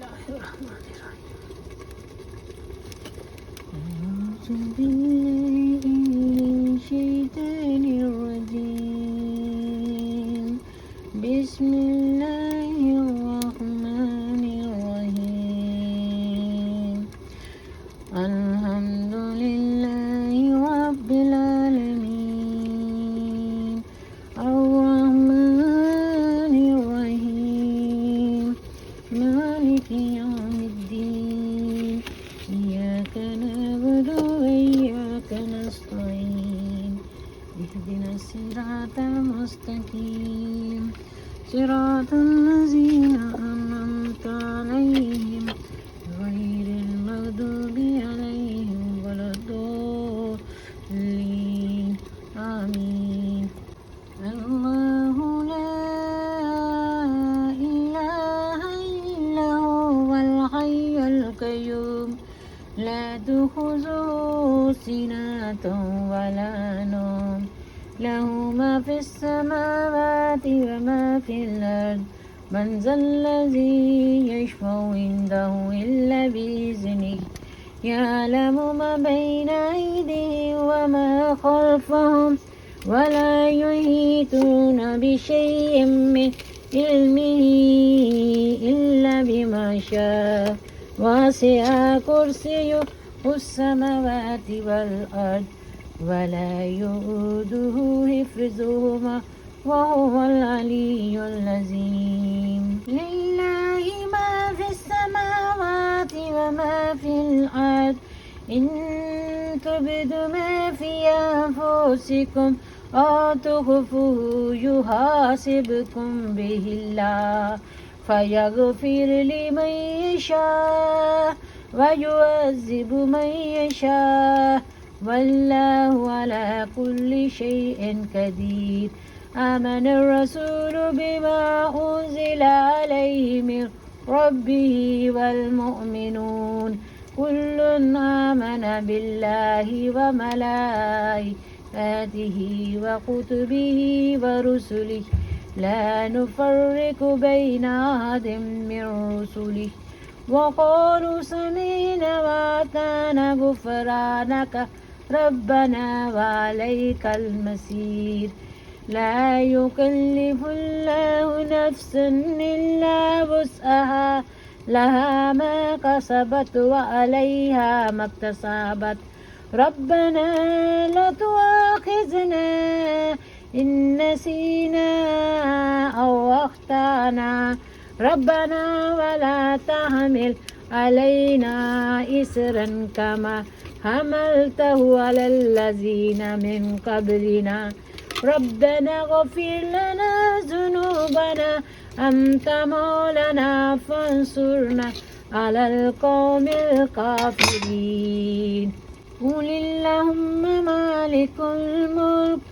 أعوذ بالله من الشيطان الرجيم. بسم الله الرحمن الرحيم. الحمد لله رب العالمين. الرحمن الرحيم. مالك يوم الدين. إياك نعبد وإياك نستعين. اهدنا الصراط المستقيم. صراط الذين أنعمت عليهم غير المغضوب عليهم ولا الضالين. آمين. الله لا إله إلا هو الحي القيوم لا تأخذه سنة ولا نوم له ما في السماوات وما في الأرض. من ذا الذي يشفع عنده إلا بإذنه. يعلم ما بين أيديهم وما خلفهم ولا يحيطون بشيء من علمه إلا بما شاء. وسع كرسيه السماوات والأرض ولا يؤوده حفظهما وهو العلي العظيم. لله ما في السماوات وما في الأرض. إن تبدوا ما في أنفسكم أو تخفوه يحاسبكم به الله فيغفر لمن يشاء ويعذب من يشاء والله على كل شيء قدير. آمن الرسول بما أنزل عليه من ربه والمؤمنون كل آمن بالله وملائكته وكتبه ورسله لا نفرق بين أحد من رسله وقالوا سمعنا وأطعنا غفرانك ربنا وعليك المصير. لا يكلف الله نفسا إلا وسعها لها ما كسبت وعليها ما اكتسبت. ربنا لا تؤاخذنا إن نسينا أو أخطأنا ربنا ولا تحمل علينا إصرا كما حملته على الذين من قبلنا. ربنا اغفر لنا ذنوبنا أنت مولانا فانصرنا على القوم الكافرين. قل اللهم مالك الملك